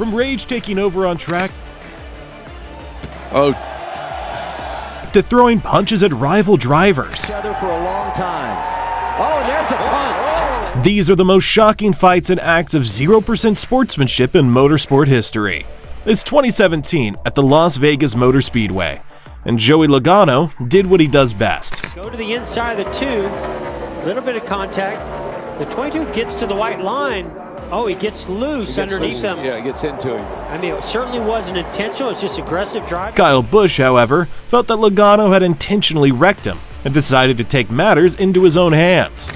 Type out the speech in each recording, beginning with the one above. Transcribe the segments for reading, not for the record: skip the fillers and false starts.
From rage taking over on track Oh, to throwing punches at rival drivers. For a long time. Oh, and there's a punch. These are the most shocking fights and acts of 0% sportsmanship in motorsport history. It's 2017 at the Las Vegas Motor Speedway, and Joey Logano did what he does best. Go to the inside of the 2, a little bit of contact. The 22 gets to the white line. Oh, he gets loose underneath him. Yeah, he gets into him. I mean, it certainly wasn't intentional. It's just aggressive drive. Kyle Busch, however, felt that Logano had intentionally wrecked him and decided to take matters into his own hands.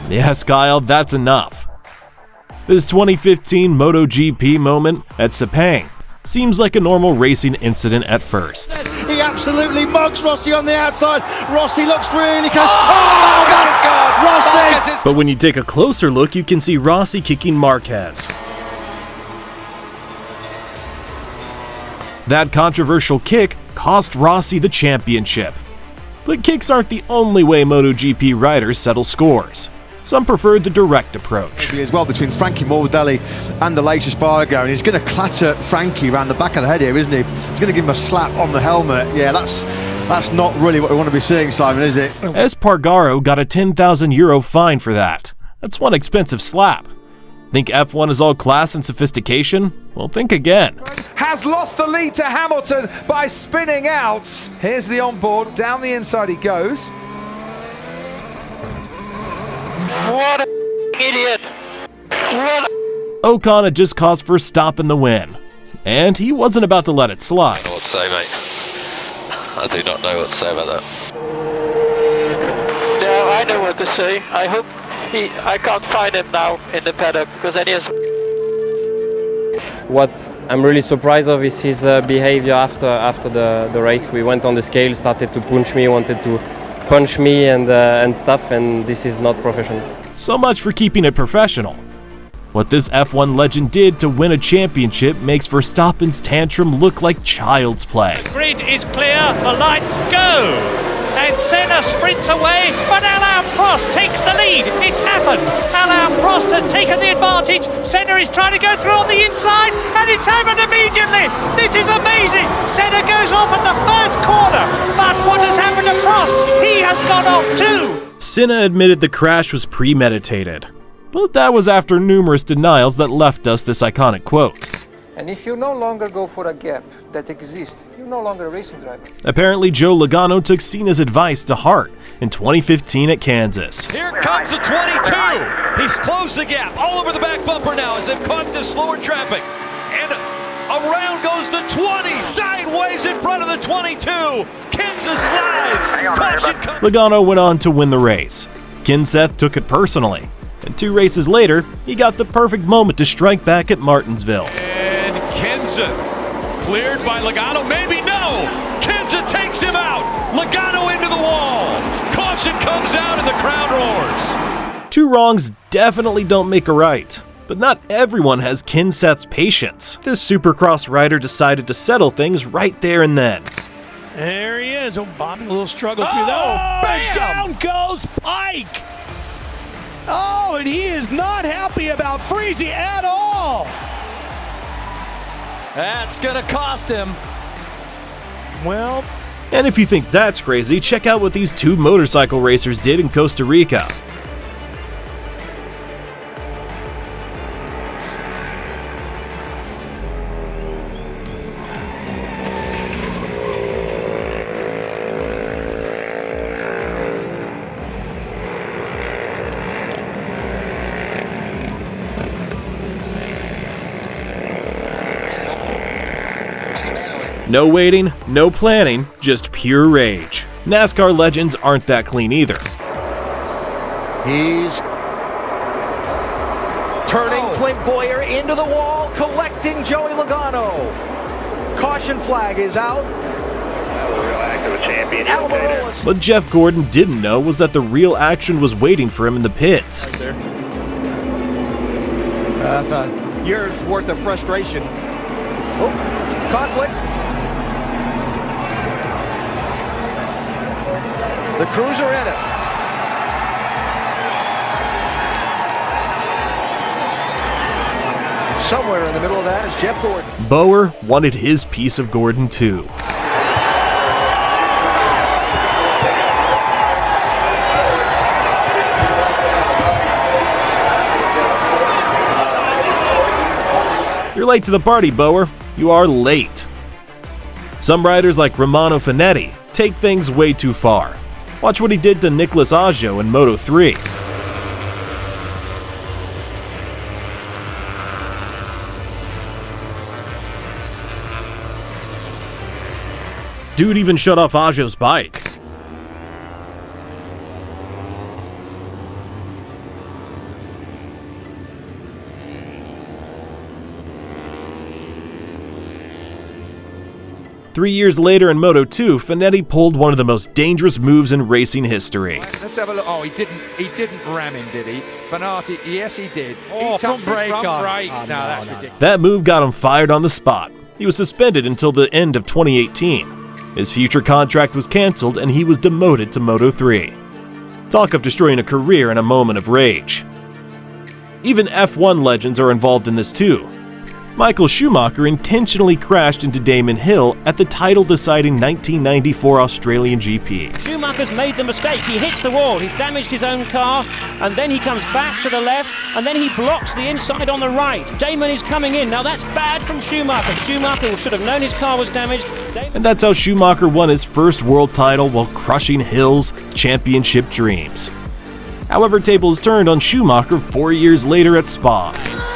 Yes, Kyle, that's enough. This 2015 MotoGP moment at Sepang seems like a normal racing incident at first. He absolutely mugs Rossi on the outside. Rossi looks really close. Oh, that's good! Rossi! But when you take a closer look, you can see Rossi kicking Marquez. That controversial kick cost Rossi the championship. But kicks aren't the only way MotoGP riders settle scores. Some prefer the direct approach. As well between Frankie Morbidelli and Aleix Espargaro, and he's going to clatter Frankie around the back of the head here, isn't he? He's going to give him a slap on the helmet. Yeah, that's not really what we want to be seeing, Simon, is it? Espargaro got a €10,000 fine for that. That's one expensive slap. Think F1 is all class and sophistication? Well, think again. Has lost the lead to Hamilton by spinning out. Here's the onboard. Down the inside he goes. What an idiot! Ocon had just caused Verstappen the win, and he wasn't about to let it slide. I don't know what to say, mate. I do not know what to say about that. Yeah, I know what to say. I hope I can't find him now in the paddock, because then he has... What I'm really surprised of is his behavior after the race. We went on the scale, started to punch me, wanted to punch me and stuff, and this is not professional. So much for keeping it professional. What this F1 legend did to win a championship makes Verstappen's tantrum look like child's play. The grid is clear, the lights go! And Senna sprints away, but Alain Prost takes the lead. It's happened. Alain Prost has taken the advantage. Senna is trying to go through on the inside, and it's happened immediately. This is amazing. Senna goes off at the first corner, but what has happened to Prost? He has gone off too. Senna admitted the crash was premeditated, but that was after numerous denials that left us this iconic quote. And if you no longer go for a gap that exists, you're no longer a racing driver. Apparently, Joe Logano took Senna's advice to heart in 2015 at Kansas. Here comes the 22. He's closed the gap all over the back bumper now as they've caught this slower traffic. And around goes the 20, sideways in front of the 22. Kansas slides. Caution comes. Logano went on to win the race. Kenseth took it personally, and 2 races later, he got the perfect moment to strike back at Martinsville. Kenseth cleared by Logano, maybe no! Kenseth takes him out! Logano into the wall! Caution comes out and the crowd roars! 2 wrongs definitely don't make a right, but not everyone has Kenseth's patience. This Supercross rider decided to settle things right there and then. There he is. Oh, Bobby, a little struggle through that. And down goes Pike! Oh, and he is not happy about Freezy at all! That's going to cost him. Well, and if you think that's crazy, check out what these 2 motorcycle racers did in Costa Rica. No waiting, no planning, just pure rage. NASCAR legends aren't that clean either. He's turning Clint Boyer into the wall, collecting Joey Logano. Caution flag is out. What Jeff Gordon didn't know was that the real action was waiting for him in the pits. That's a year's worth of frustration. Oh, conflict. The cruiser in it. Somewhere in the middle of that is Jeff Gordon. Bauer wanted his piece of Gordon too. You're late to the party, Bauer. You are late. Some riders like Romano Finetti take things way too far. Watch what he did to Nicolas Aggio in Moto3. Dude even shut off Aggio's bike. Three years later in Moto2, Finetti pulled one of the most dangerous moves in racing history. Let's have a look. Oh, he didn't ram him, did he? Finetti, yes he did. Oh, front brake on. Oh, no, that's ridiculous. That move got him fired on the spot. He was suspended until the end of 2018. His future contract was canceled and he was demoted to Moto3. Talk of destroying a career in a moment of rage. Even F1 legends are involved in this too. Michael Schumacher intentionally crashed into Damon Hill at the title-deciding 1994 Australian GP. Schumacher's made the mistake. He hits the wall. He's damaged his own car, and then he comes back to the left, and then he blocks the inside on the right. Damon is coming in. Now that's bad from Schumacher. Schumacher should have known his car was damaged. And that's how Schumacher won his first world title while crushing Hill's championship dreams. However, tables turned on Schumacher 4 years later at Spa.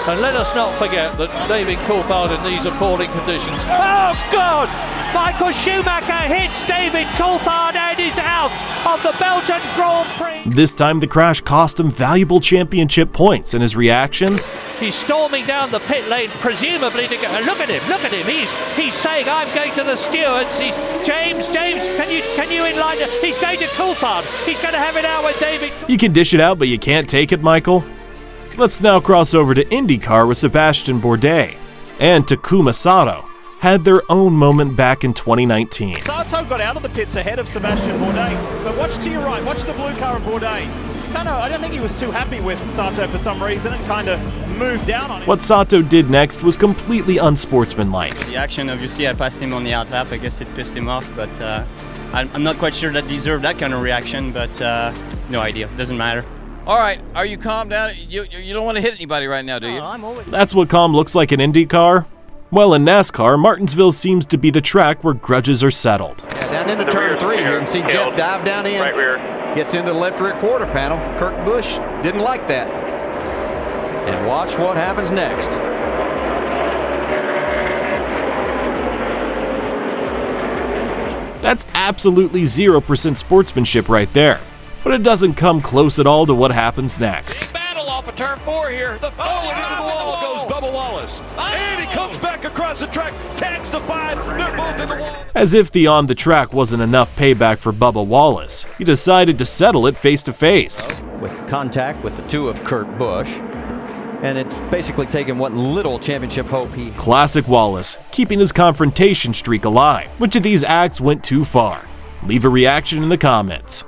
And let us not forget that David Coulthard in these appalling conditions. Oh God! Michael Schumacher hits David Coulthard and is out of the Belgian Grand Prix. This time the crash cost him valuable championship points, and his reaction? He's storming down the pit lane, presumably to go. Look at him! He's saying, "I'm going to the stewards." He's James, can you enlighten? He's going to Coulthard. He's going to have it out with David. You can dish it out, but you can't take it, Michael. Let's now cross over to IndyCar with Sebastian Bourdais and Takuma Sato had their own moment back in 2019. Sato got out of the pits ahead of Sebastian Bourdais, but watch to your right, watch the blue car of Bourdais. I don't think he was too happy with Sato for some reason and kind of moved down on him. What Sato did next was completely unsportsmanlike. The action, obviously, I passed him on the out lap. I guess it pissed him off, but I'm not quite sure that deserved that kind of reaction, but no idea. Doesn't matter. All right, are you calm down? You don't want to hit anybody right now, do you? I'm always... That's what calm looks like in IndyCar? Well, in NASCAR, Martinsville seems to be the track where grudges are settled. Yeah, down into turn 3, you can see Jeff dive down in. Right rear. Gets into the left rear quarter panel. Kurt Busch didn't like that. And watch what happens next. That's absolutely 0% sportsmanship right there. But it doesn't come close at all to what happens next. Big battle off of turn 4 here. And into the wall goes Bubba Wallace. And he comes back across the track, tags the 5. They're both in the wall. As if the on the track wasn't enough payback for Bubba Wallace, he decided to settle it face to face. With contact with the 2 of Kurt Busch. And it's basically taken what little championship hope he... Classic Wallace, keeping his confrontation streak alive. Which of these acts went too far? Leave a reaction in the comments.